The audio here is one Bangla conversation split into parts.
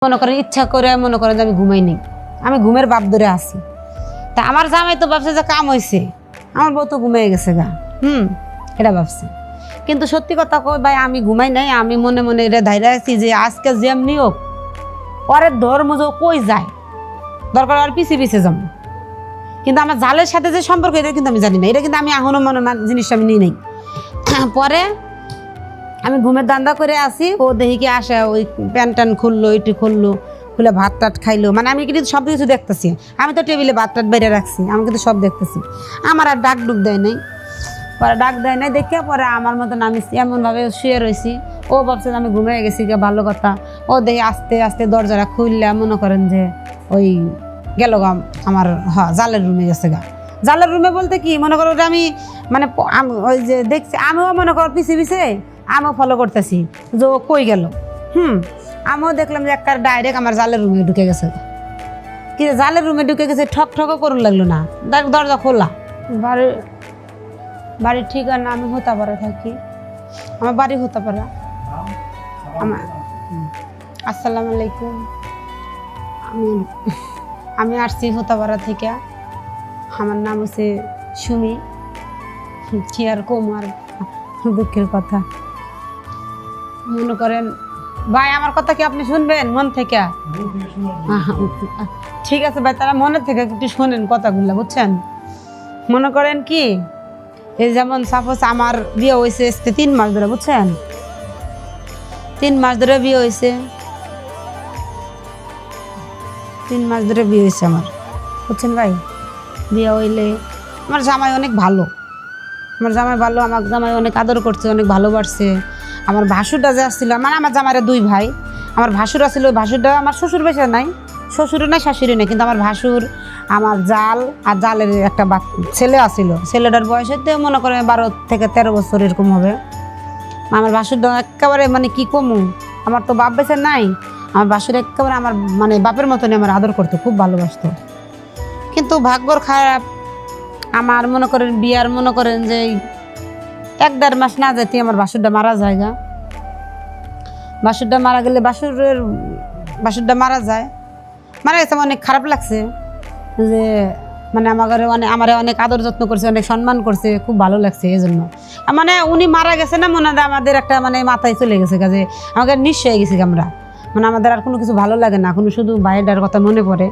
মনে করেন ইচ্ছা করে মনে করেন যে আমি ঘুমাই নেই, আমি ঘুমের বাপ ধরে আসি। তা আমার জামাই তো ভাবছে যে কাম হয়েছে, আমার বউ তো ঘুমিয়ে গেছে গা, এটা ভাবছে। কিন্তু সত্যি কথা কই ভাই, আমি ঘুমাই নাই, আমি মনে মনে এটা ধাইরা আছি যে আজকে যেমনি হোক পরে ধর্ম যে কই যায়, দরকার আর পিছিয়ে পিছিয়ে যাবো। কিন্তু আমার জালের সাথে যে সম্পর্ক এটা কিন্তু আমি জানি না, এটা কিন্তু আমি এখনো মনে জিনিসটা আমি নিই নাই। পরে আমি ঘুমের দান্দা করে আসি, ও দেখি কি আসে, ওই প্যান্ট ট্যান খুললো, এটি খুললো, খুলে ভাত টাত খাইলো, মানে আমি কিন্তু সব কিছু দেখতেছি। আমি তো টেবিলে ভাত টাত বেড়ে রাখছি, আমি কিন্তু সব দেখতেছি। আমার আর ডাক ডুক দেয় নাই, পরে ডাক দেয় নাই দেখে পরে আমার মতন আমি এমনভাবে শুয়ে রয়েছি। ও ভাবছে আমি ঘুমিয়ে গেছি, ভালো কথা। ও দেখি আস্তে আস্তে দরজাটা খুললে মনে করেন যে ওই গেল গা আমার জালের রুমে গেছে গা। জালের রুমে বলতে কি মনে করো ওটা আমি মানে ওই যে দেখছি, আমিও মনে করো পিছিয়ে পিছিয়ে আমিও ফলো করতেছি যে ও কই গেল। আমিও দেখলাম যে একটা ডাইরেক্ট আমার জালের রুমে ঢুকে গেছে। কি জালের রুমে ঢুকে গেছে, ঠক ঠকও করুন লাগলো না, দরজা খোলা। বাড়ির ঠিকানা আমি হোতাপাড়া থাকি, আমার বাড়ি হোতাপাড়া। আমার আসসালামু আলাইকুম, আমি আসছি হোতাপাড়া থেকে। আমার নাম হচ্ছে সুমি। কি আর কুমার, দুঃখের কথা। মনে করেন ভাই আমার কথা কি আপনি শুনবেন মন থেকে? ঠিক আছে ভাই, তারা মনের থেকে একটু শোনেন কথাগুলো, বুঝছেন? মনে করেন কি এই যেমন সাপোজ আমার বিয়ে হয়েছে 3 মাস ধরে, বুঝছেন? 3 মাস ধরে বিয়ে হয়েছে, 3 মাস ধরে বিয়ে হয়েছে আমার, বুঝছেন ভাই? বিয়ে হইলে আমার জামাই অনেক ভালো, আমার জামাই ভালো, আমার জামাই অনেক আদর করছে, অনেক ভালোবাসছে। আমার ভাসুরটা যে আসছিল, মানে আমার জামাইরা 2 ভাই, আমার ভাসুর আসছিল, ওই ভাসুরটা আমার শ্বশুর বেশি নাই, শ্বশুরও নাই শাশুড়ি নেই, কিন্তু আমার ভাসুর, আমার জাল আর জালের একটা ছেলে আসছিল, ছেলেটার বয়স হতে মনে করে 12 থেকে 13 বছর এরকম হবে। আমার ভাসুরটা একেবারে মানে কি কমু, আমার তো বাপ বেঁচে নাই, আমার ভাসুর একেবারে আমার মানে বাপের মতনই আমার আদর করতো, খুব ভালোবাসতো। কিন্তু ভাগ্যর খারাপ, আমার মনে করেন বিয়ার মনে করেন যে 1-1.5 মাস না যেতে আমার ভাসুরটা মারা যায় গা। ভাসুরটা মারা গেলে ভাসুরটা মারা যায়, মারা গেছে, অনেক খারাপ লাগছে যে মানে আমারে অনেক আদর যত্ন করছে, অনেক সম্মান করছে, খুব ভালো লাগছে। এই জন্য মানে উনি মারা গেছে না, মনে হয় আমাদের একটা মানে মাথায় চলে গেছে কাজে, আমাকে নিঃস্ব হয়ে গেছি আমরা, মানে আমাদের আর কোনো কিছু ভালো লাগে না, কোনো শুধু বাইরেটার কথা মনে পড়ে।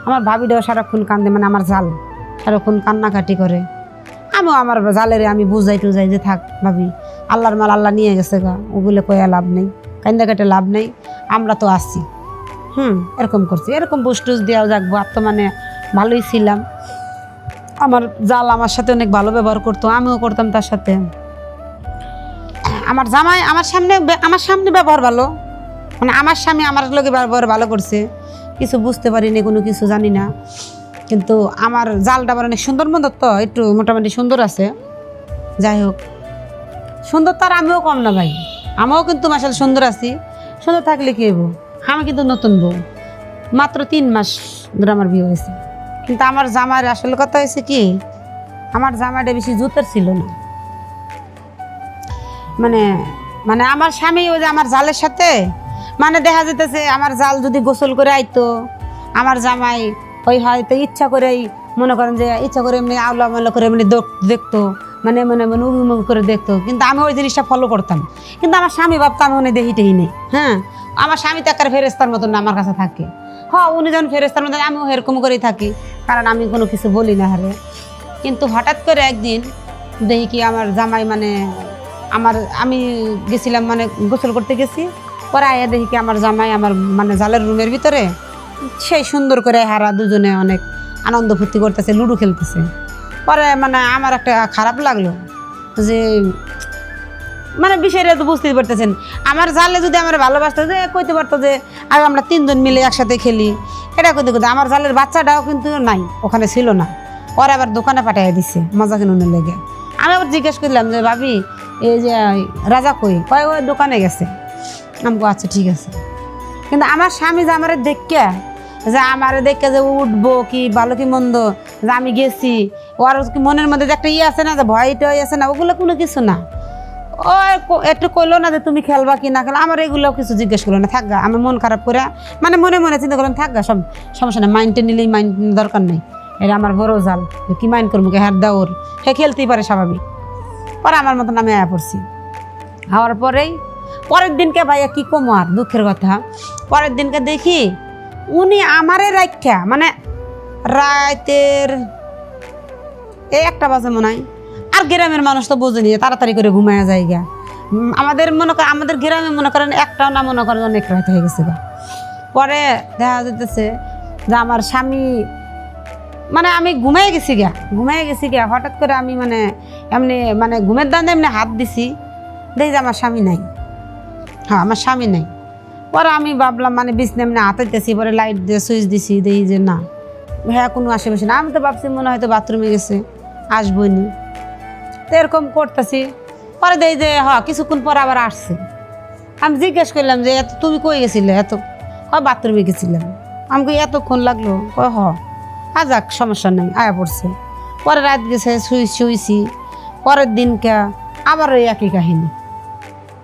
আমার ভাবিটাও সারাক্ষণ কান্দে, মানে আমার জাল সারাক্ষণ কান্নাকাটি করে। আমিও আমার জালের আমি বুঝাই টুজাই যে থাক ভাবি, আল্লাহর মাল আল্লাহ নিয়ে গেছে গা, ওগুলো কয়া লাভ নেই, কান্দা কাটে লাভ নেই, আমরা তো আসছি। এরকম করছি, এরকম বুস্টুস দেওয়া যাকবো, আর তো মানে ভালোই ছিলাম। আমার জাল আমার সাথে অনেক ভালো ব্যবহার করতো, আমিও করতাম তার সাথে। আমার জামাই আমার সামনে ব্যবহার ভালো, মানে আমার স্বামী আমার লোকে ব্যবহার ভালো করছে, কিছু বুঝতে পারিনি, কোনো কিছু জানি না। কিন্তু আমার জালটা আবার অনেক সুন্দর মন্দ, তো একটু মোটামুটি সুন্দর আছে। যাই হোক, সুন্দর তো আর আমিও কম না ভাই, আমিও কিন্তু মাসাল সুন্দর আছি। সুন্দর থাকলে কি হইব, আমি কিন্তু নতুন বউ, মাত্র 3 মাস ধরে আমার বিয়ে হয়েছে। কিন্তু আমার জামার আসল কথা হয়েছে কি, আমার জামাটা বেশি জুতের ছিল না, মানে মানে আমার স্বামী ওই যে আমার জালের সাথে মানে দেখা যেতেছে, আমার জাল যদি গোসল করে আইতো, আমার জামাই ওই হয়তো ইচ্ছা করেই মনে করেন যে ইচ্ছা করে এমনি আওলা মাওলা করে এমনি দেখতো, মানে মনে মনে উবুমুবু করে দেখতো, কিন্তু আমি ওই জিনিসটা ফলো করতাম। কিন্তু আমার স্বামী ভাবতো আমি উনি দেখিটেই নেই। আমার স্বামী তো একটা ফেরেস্তার মতন না আমার কাছে থাকে। উনি যখন ফেরেস্তার মতন, আমিও এরকম করেই থাকি, কারণ আমি কোনো কিছু বলি না হারে। কিন্তু হঠাৎ করে একদিন দেখি কি আমার জামাই মানে আমি গেছিলাম মানে গোসল করতে গেছি, পরে আয়া দেখি কি আমার জামাই আমার মানে জালের রুমের ভিতরে সেই সুন্দর করে হারা দুজনে অনেক আনন্দ ফুর্তি করতেছে, লুডো খেলতেছে। পরে মানে আমার একটা খারাপ লাগলো যে মানে বিষয়টা তো বুঝতেই পারতেছেন, আমার জালে যদি আমার ভালোবাসতো যে কইতে পারতো যে আর আমরা 3 জন মিলে একসাথে খেলি, এটা কইতে কইতে আমার জালের বাচ্চাটাও কিন্তু নাই, ওখানে ছিল না, ওরা আবার দোকানে পাঠিয়ে দিচ্ছে মজা কিনুনের লেগে। আমি আবার জিজ্ঞেস করলাম যে ভাবি এই যে রাজা কই, ওই দোকানে গেছে। আমাকে আচ্ছা ঠিক আছে। কিন্তু আমার স্বামী যে আমার দেখে যে উঠবো কি ভালো কি মন্দ, যে আমি গেছি, ওর কি মনের মধ্যে যে একটা আছে না, যে ভয়টা আছে না, ওগুলো কোনো কিছু না। একটু কইলো না যে তুমি খেলবা কি না খেলো, আমার এগুলো কিছু জিজ্ঞেস করলো না, থাকগা। আমি মন খারাপ করে মানে মনে মনে চিন্তা করলাম থাকগা, সব সমস্যা নেই, মাইন্ডে নিলেই মাইন্ড দরকার নেই, এটা আমার বড় জাল, কি মাইন্ড করবো, কে হাত দেওয়ার, হে খেলতেই পারে স্বাভাবিক। পরে আমার মতন আমি আয়া পড়ছি। হওয়ার পরেই পরের দিনকে ভাইয়া কি কমো আর দুঃখের কথা, পরের দিনকে দেখি উনি আমারে রাখা মানে রাতের এই 1টা বাজে মনে হয়। আর গ্রামের মানুষ তো বোঝেনি, তাড়াতাড়ি করে ঘুমায়া যায় গা। আমাদের মনে করেন আমাদের গ্রামে মনে করেন একটাও না মনে করেন অনেক রাত হয়ে গেছে গা। পরে দেখা যেতেছে যে আমার স্বামী মানে আমি ঘুমাই গেছি গা, হঠাৎ করে আমি মানে এমনি মানে ঘুমের দানে এমনি হাত দিছি, দেখি যে আমার স্বামী নাই। হ্যাঁ, আমার স্বামী নাই। পরে আমি ভাবলাম মানে বিছনা এমনি হাতাইতেছি, পরে লাইট দিয়ে সুইচ দিছি, দেখি যে না, হ্যাঁ কোনো আশেপাশে না। আমি তো ভাবছি মনে হয়তো বাথরুমে গেছে, আসবই নি, তো এরকম করতেছি। পরে দেখি যে হ্যাঁ কিছুক্ষণ পর আবার আসছে। আমি জিজ্ঞেস করলাম যে এত তুমি কই গেছিলে, এত বাথরুমে গেছিলাম। আমাকে এতক্ষণ লাগলো, কয় হ। যাক সমস্যা নেই, আয়া পড়ছে। পরে রাত গেছে, শুইছি। পরের দিনকে আবার ওই একই কাহিনী,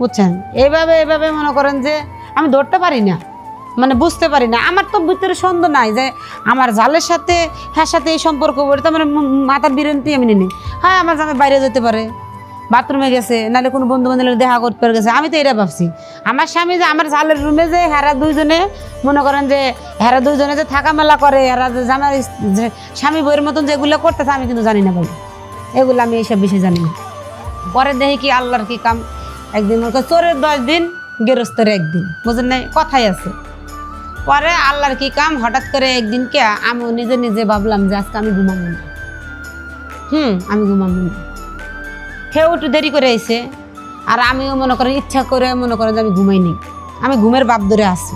বুঝছেন। এইভাবে মনে করেন যে আমি ধরতে পারি না, মানে বুঝতে পারি না, আমার তো ভিতরে সন্দেহ নাই যে আমার জালের সাথে হ্যাঁ সাথে এই সম্পর্ক বলে, তার মানে মাথার বিরন্তি আমি নিই। হ্যাঁ আমার জামাই বাইরে যেতে পারে, বাথরুমে গেছে, নাহলে কোনো বন্ধু বান্ধবের দেখা করতে পারে গেছে। আমি তো এটা ভাবছি আমার স্বামী যে আমার জালের রুমে যে হেরা দুইজনে মনে করেন যে হেরা দুইজনে যে থাকা মেলা করে, হেরা যে জামাই স্বামী বইয়ের মতন যেগুলো করতেছে আমি কিন্তু জানি না ভাই, এগুলো আমি এইসব বিষয় জানি না। পরে দেখি কি আল্লাহর কি কাম, একদিন চোরের 10 দিন গেরস্তের 1 দিন, বুঝেন নাই, কথাই আছে। পরে আল্লাহর কি কাম, হঠাৎ করে একদিনকে আমি নিজে নিজে ভাবলাম যে আজকে আমি ঘুমাবো না। আমি ঘুমাবো না। সেও একটু দেরি করে আইছে, আর আমিও মনে করেন ইচ্ছা করে মনে করেন যে আমি ঘুমাইনি, আমি ঘুমের বাপ ধরে আছি।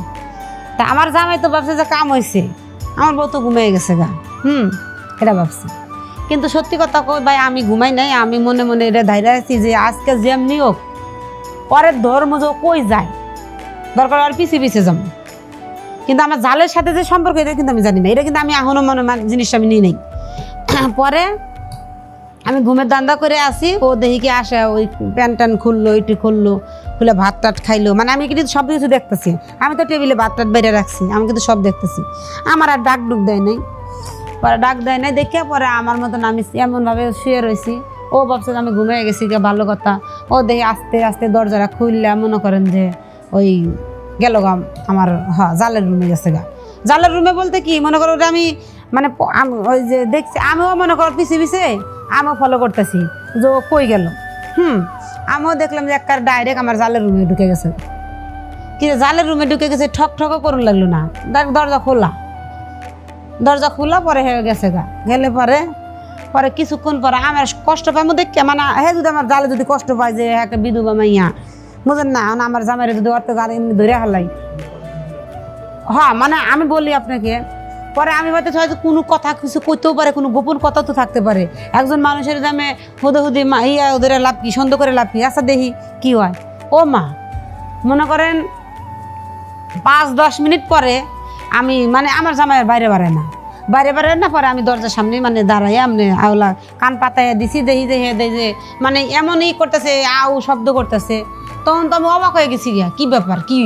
তা আমার জামাই তো ভাবছে যে কাম হয়েছে, আমার বউ তো ঘুমিয়ে গেছে গা। এটা ভাবছি, কিন্তু সত্যি কথা কই ভাই, আমি ঘুমাই নাই। আমি মনে মনে এটা ধাইরা আছি যে আজকে যেমনি হোক পরের ধর্ম যে কই যায়, দরকার আর পিছিয়ে যাবো। কিন্তু আমার জালের সাথে যে সম্পর্ক, এটা কিন্তু আমি জানি না, এটা কিন্তু আমি এখনো মনে জিনিসটা আমি নিই নাই। পরে আমি ঘুমের দান্দা করে আসি, ও দেখি কি আসে, ওই প্যান্ট ট্যান খুললো, এটি খুললো, খুলে ভাত টাত খাইলো, মানে আমি কিন্তু সব কিছু দেখতেছি। আমি তো টেবিলে ভাত টাত বেড়ে রাখছি, আমি কিন্তু সব দেখতেছি। আমার আর ডাক ডুক দেয় নাই। পরে ডাক দেয় নাই দেখে পরে আমার মতন আমি এমনভাবে শুয়ে রয়েছি। ও ভাবছে যে আমি ঘুমিয়ে গেছি, ভালো কথা। ও দেখি আস্তে আস্তে দরজাটা খুললে মনে করেন যে ওই গেল গা আমার জালের রুমে গেছে গা। জালের রুমে বলতে কি মনে করো ওটা আমি মানে ওই যে দেখছি, আমিও মনে করো পিছিয়ে আমিও ফলো করতেছি যে ও কই গেল। আমিও দেখলাম যে একবার ডাইরেক্ট আমার জালের রুমে ঢুকে গেছে। কিন্তু জালের রুমে ঢুকে গেছে, ঠকও করুন লাগলো না, দরজা খোলা পরে হয়ে গেছে গা। গেলে পরে কিছুক্ষণ পরে আমার কষ্ট পাই দেখে, মানে হে যদি আমার জালে যদি কষ্ট পায় যে একটা বিধবা মাইয়া, বুঝেন না, আমার জামাইরে যদি অর্থ গাড়ি এমনি ধরে হালাই। হ্যাঁ মানে আমি বলি আপনাকে, পরে আমি হয়তো কোনো কথা কিছু করতেও পারে, কোনো গোপন কথা তো থাকতে পারে। একজন মানুষের দামে হুদে ইয়া ওদের লাভ কি, সন্দেহ করে লাভ কি। আচ্ছা দেখি কি হয়। ও মা, মনে করেন 5-10 মিনিট পরে আমি মানে আমার জামাইয়ের বাইরে বাড়ে না, পরে আমি দরজার সামনে মানে দাঁড়াই, আমি আওলা কান পাতায় দিছি, দেখি যে মানে এমনই করতেছে, আউ শব্দ করতেছে। তখন তো আমি অবাক হয়ে গেছি, গিয়া কি ব্যাপার, কি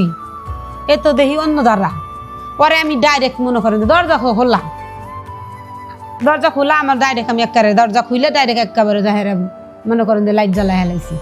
এ তো দেখি অন্য দ্বারা। পরে আমি ডাইরেক্ট মনে করেন দরজা খোলা, আমার ডাইরেক্ট আমি একেবারে দরজা খুলে ডাইরেক্ট একেবারে মনে করেন যে লাইট জ্বালা হেলাইছি।